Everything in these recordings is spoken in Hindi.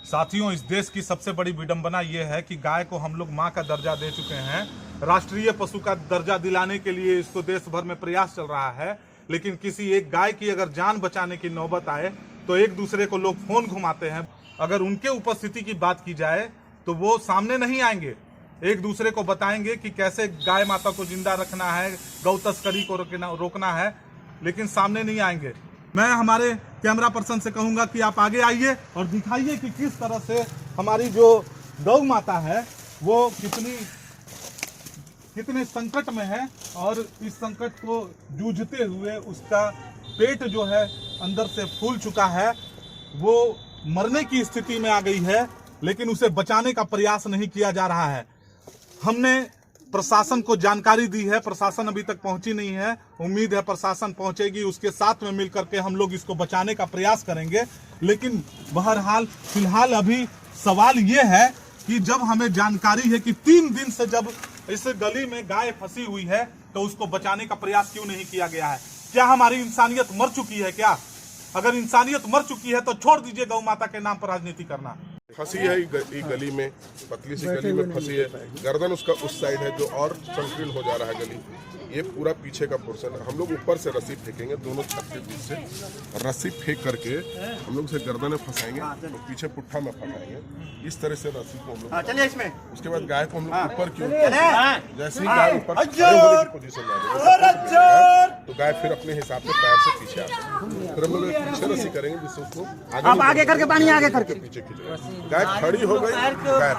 साथियों, इस देश की सबसे बड़ी विडंबना यह है कि गाय को हम लोग माँ का दर्जा दे चुके हैं। राष्ट्रीय पशु का दर्जा दिलाने के लिए इसको देश भर में प्रयास चल रहा है, लेकिन किसी एक गाय की अगर जान बचाने की नौबत आए तो एक दूसरे को लोग फोन घुमाते हैं। अगर उनके उपस्थिति की बात की जाए तो वो सामने नहीं आएंगे, एक दूसरे को बताएंगे कि कैसे गाय माता को जिंदा रखना है, गौ तस्करी को रोकना है, लेकिन सामने नहीं आएंगे। मैं हमारे कैमरा पर्सन से कहूंगा कि आप आगे आइए और दिखाइए कि किस तरह से हमारी जो गौ माता है वो कितने संकट में है और इस संकट को जूझते हुए उसका पेट जो है अंदर से फूल चुका है, वो मरने की स्थिति में आ गई है, लेकिन उसे बचाने का प्रयास नहीं किया जा रहा है। हमने प्रशासन को जानकारी दी है, प्रशासन अभी तक पहुंची नहीं है। उम्मीद है प्रशासन पहुंचेगी, उसके साथ में मिलकर के हम लोग इसको बचाने का प्रयास करेंगे। लेकिन बहरहाल फिलहाल अभी सवाल ये है कि जब हमें जानकारी है कि 3 दिन से जब इस गली में गाय फंसी हुई है तो उसको बचाने का प्रयास क्यों नहीं किया गया है? क्या हमारी इंसानियत मर चुकी है क्या? अगर इंसानियत मर चुकी है तो छोड़ दीजिए गौ माता के नाम पर राजनीति करना। फंसी है ये गली में, पतली सी गली में फंसी है। गर्दन उसका उस साइड है जो और संकीर्ण हो जा रहा है गली। ये पूरा पीछे का पोर्शन है। हम लोग ऊपर से रस्सी फेंकेंगे, दोनों छत के बीच से रस्सी फेंक करके हम लोग उसे गर्दन में फंसाएंगे तो पीछे पुट्ठा में फंसाएंगे। इस तरह से रस्सी को हम लोग उसके बाद गाय को हम लोग ऊपर क्यों, जैसे ही गाय ऊपर खड़े होने की पोजीशन में आ जाए तो गाय फिर अपने हिसाब से पैर से पीछे आ जाए। फिर हम लोग पीछे रस्सी करेंगे जिससे उसको आगे करके पानी आगे करके पीछे खींचेगा। गाय खड़ी हो गई, गाय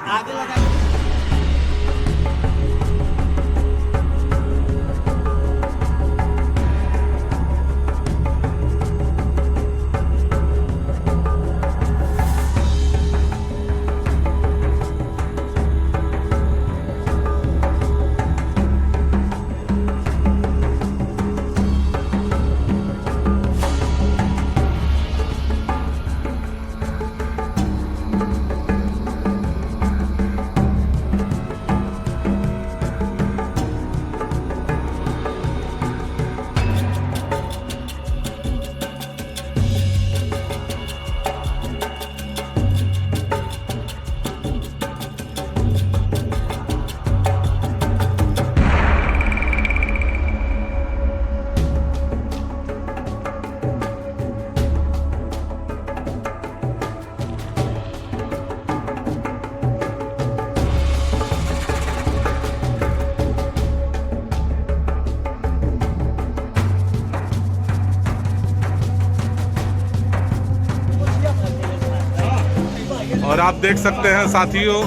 और आप देख सकते हैं साथियों,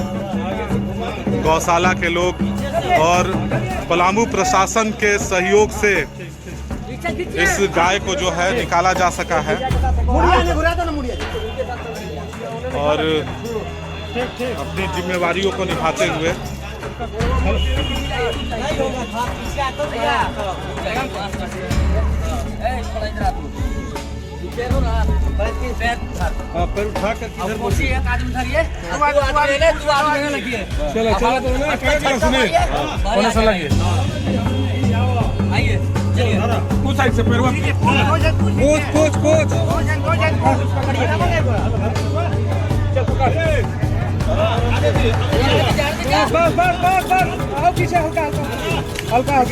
गौशाला के लोग और पलामू प्रशासन के सहयोग से इस गाय को जो है निकाला जा सका है और अपनी जिम्मेवारियों को निभाते हुए पैर उठा कर किधर बोली एक आदमी धरिए चलो चलो तो ना क्या सुने कौन सा लगे आइए चलिए कुछ साइड से पैरवा कोच चल पकड़ बस आओ पीछे हल्का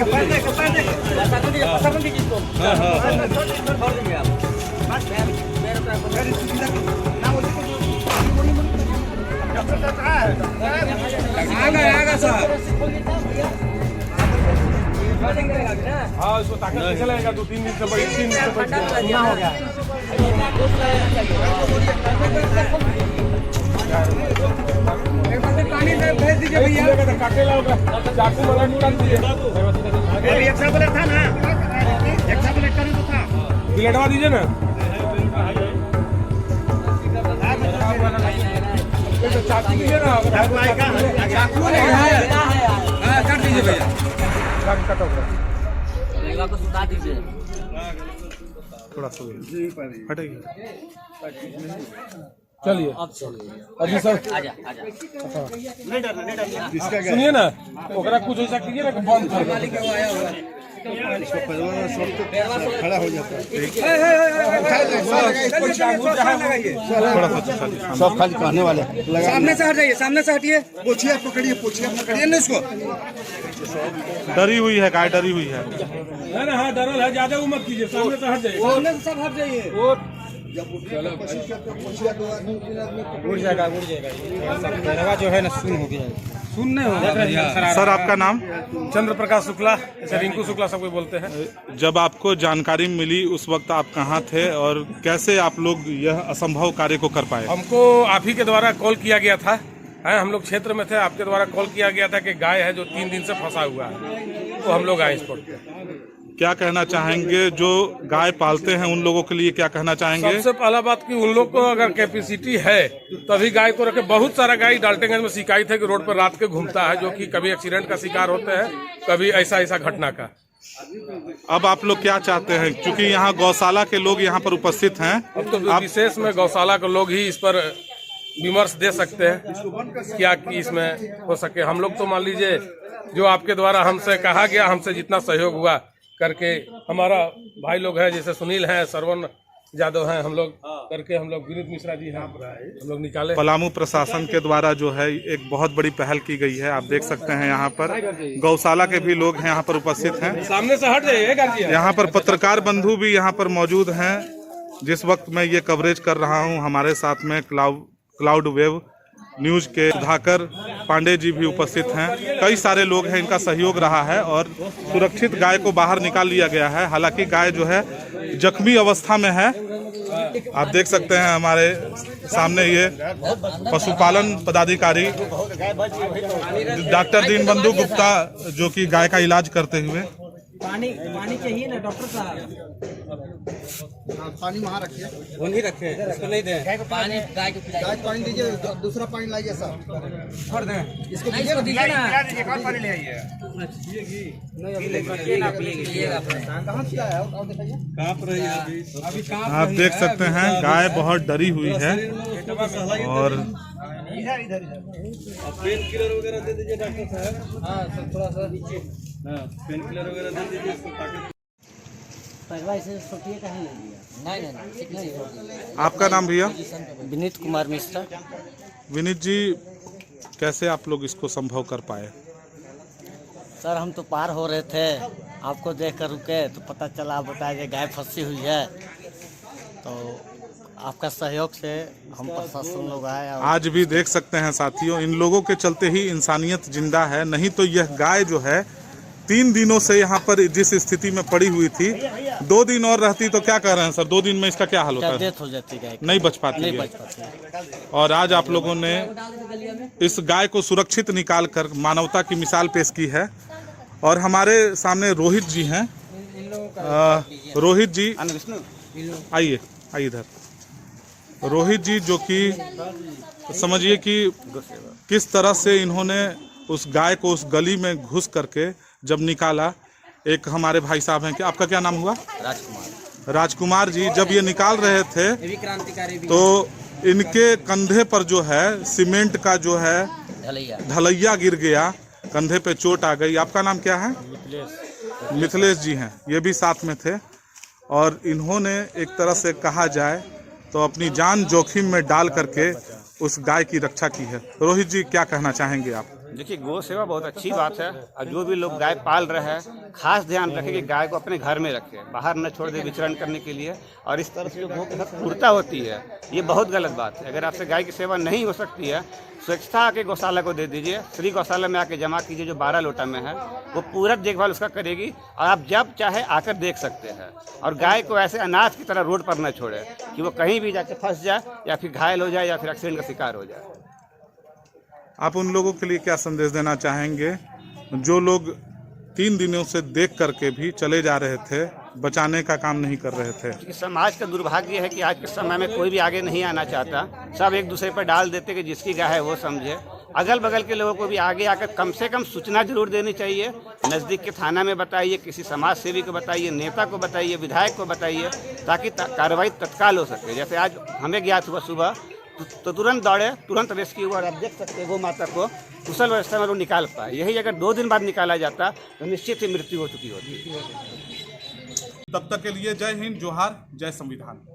पैर दे पकड़ दीजिए इसको छोड़ देंगे आप आगा सर। हाँ इसको ताकत नहीं चलेगा, 2-3 दिन से बड़ी 3 दिन से बड़ी हो गया। पानी भेज दीजिए भैया, काटे लाओगे चाकू वाला निकाल दीजिए। एक्स्ट्रा ब्लेड था ना, एक्स्ट्रा ब्लेड करें तो था, ब्लेडवा दीजिए ना। चाकू दीजिए ना, चाकू काट दीजिए भैया, काटो को सुता दीजिए थोड़ा सा हटाइए। चलिए अभी सर आजा सुनिए ना, ओकरा कुछ ऐसा कीजिए ना कि बंद कर खड़ा हो जाता है। सब खाली कहने वाले सामने से हट जाइए, सामने से हटिए। पूछिए, पकड़िए ना इसको। डरी हुई है गाय, डरी हुई है। ना हाँ डरल है, ज्यादा उम्र कीजिए, सामने से हट जाइए, सामने से सब हट जाइए। उड़ जाएगा जो है ना, सुन हो गया, सुन नहीं होगा। सर आपका नाम? चंद्र प्रकाश शुक्ला, ऐसे रिंकू शुक्ला सबको बोलते हैं। जब आपको जानकारी मिली उस वक्त आप कहाँ थे और कैसे आप लोग यह असंभव कार्य को कर पाए? हमको आप ही के द्वारा कॉल किया गया था, हम लोग क्षेत्र में थे, आपके द्वारा कॉल किया गया था कि गाय है जो 3 दिन से फंसा हुआ है, तो हम लोग आए स्पॉट पे। क्या कहना चाहेंगे जो गाय पालते हैं उन लोगों के लिए, क्या कहना चाहेंगे? सबसे पहला बात कि उन लोग को अगर कैपेसिटी है तभी गाय को रखे। बहुत सारा गाय डाल्टनगंज में शिकायत है कि रोड पर रात के घूमता है, जो कि कभी एक्सीडेंट का शिकार होते हैं, कभी ऐसा घटना का। अब आप लोग क्या चाहते हैं, क्योंकि यहाँ गौशाला के लोग यहाँ पर उपस्थित हैं? अब तो विशेष में गौशाला के लोग ही इस पर विमर्श दे सकते हैं क्या कि इसमें हो सके। हम लोग तो मान लीजिए जो आपके द्वारा हमसे कहा गया, हमसे जितना सहयोग हुआ करके, हमारा भाई लोग हैं जैसे सुनील हैं, सरवन यादव हैं, हम लोग करके, हम लोग विनीत मिश्रा जी हैं, हम लोग निकाले। पलामू प्रशासन के द्वारा जो है एक बहुत बड़ी पहल की गई है। आप देख सकते हैं यहाँ पर गौशाला के भी लोग हैं यहाँ पर उपस्थित हैं। सामने से हट जाइए। यहाँ पर पत्रकार बंधु भी यहाँ पर मौजूद हैं। जिस वक्त मैं ये कवरेज कर रहा हूँ, हमारे साथ में क्लाउड वेव न्यूज के सुधाकर पांडे जी भी उपस्थित हैं। कई सारे लोग हैं, इनका सहयोग रहा है और सुरक्षित गाय को बाहर निकाल लिया गया है। हालांकि गाय जो है जख्मी अवस्था में है। आप देख सकते हैं हमारे सामने ये पशुपालन पदाधिकारी डॉक्टर दीनबंधु गुप्ता जो कि गाय का इलाज करते हुए। पानी चाहिए ना डॉक्टर साहब? पानी वहाँ रखिए, वहीं रखे, इसको नहीं दें पानी। गाय को पानी दीजिए, दूसरा पानी लाइए साहब, छोड़ दें इसको, दीजिए ना, पानी ले आइए। आप देख सकते हैं गाय बहुत डरी हुई है और पेन किलर वगैरह दे दीजिए डॉक्टर साहब। हाँ सर, थोड़ा सा नीचे पेन किलर वगैरह दे दीजिए इसको, ताकि नहीं। आपका नाम भैया? विनीत कुमार मिश्रा। विनीत जी, कैसे आप लोग इसको संभव कर पाए? सर हम तो पार हो रहे थे, आपको देख कर रुके तो पता चला, आप बताया गाय फंसी हुई है, तो आपका सहयोग से हम प्रशासन लोग आए। आज भी देख सकते हैं साथियों, इन लोगों के चलते ही इंसानियत जिंदा है। नहीं तो यह गाय जो है 3 दिनों से यहाँ पर जिस स्थिति में पड़ी हुई थी, 2 दिन और रहती तो क्या कह रहे हैं सर, 2 दिन में इसका क्या हाल होता है? डेथ हो जाती है, नहीं बच पाती है। और आज आप लोगों ने इस गाय को सुरक्षित निकाल कर मानवता की मिसाल पेश की है। और हमारे सामने रोहित जी हैं। रोहित जी आइए इधर। रोहित जी जो कि समझिए कि किस तरह से इन्होंने उस गाय को उस गली में घुस करके जब निकाला। एक हमारे भाई साहब हैं, कि आपका क्या नाम हुआ? राजकुमार जी, जब ये निकाल रहे थे तो इनके कंधे पर जो है सीमेंट का जो है ढलैया गिर गया, कंधे पे चोट आ गई। आपका नाम क्या है? मिथिलेश जी हैं, ये भी साथ में थे। और इन्होंने एक तरह से कहा जाए तो अपनी जान जोखिम में डाल करके उस गाय की रक्षा की है। रोहित जी, क्या कहना चाहेंगे आप? देखिए, गौ सेवा बहुत अच्छी बात है और जो भी लोग गाय पाल रहे हैं खास ध्यान रखें कि गाय को अपने घर में रखें, बाहर न छोड़ दे विचरण करने के लिए। और इस तरह से जो गौ के साथ क्रूरता होती है, ये बहुत गलत बात है। अगर आपसे गाय की सेवा नहीं हो सकती है, स्वच्छता आके गौशाला को दे दीजिए, श्री गौशाला में आके जमा कीजिए, जो 12 लोटा में है, वो पूरा देखभाल उसका करेगी और आप जब चाहे आकर देख सकते हैं। और गाय को ऐसे अनाज की तरह रोड पर न छोड़े कि वो कहीं भी जाके फंस जाए या फिर घायल हो जाए या फिर एक्सीडेंट का शिकार हो जाए। आप उन लोगों के लिए क्या संदेश देना चाहेंगे जो लोग 3 दिनों से देख करके भी चले जा रहे थे, बचाने का काम नहीं कर रहे थे? समाज का दुर्भाग्य है कि आज के समय में कोई भी आगे नहीं आना चाहता, सब एक दूसरे पर डाल देते कि जिसकी गाय है वो समझे। अगल बगल के लोगों को भी आगे आकर कम से कम सूचना जरूर देनी चाहिए। नज़दीक के थाना में बताइए, किसी समाज सेवी को बताइए, नेता को बताइए, विधायक को बताइए, ताकि कार्रवाई तत्काल हो सके। जैसे आज हमें ज्ञात हुआ सुबह तो तुरंत दौड़े, तुरंत रेस्क्यू, और आप देख सकते हैं गौ माता को कुशल व्यवस्था में लोग निकाल पाए। यही अगर 2 दिन बाद निकाला जाता तो निश्चित ही मृत्यु हो चुकी होती। तब तक के लिए जय हिंद, जोहार, जय संविधान।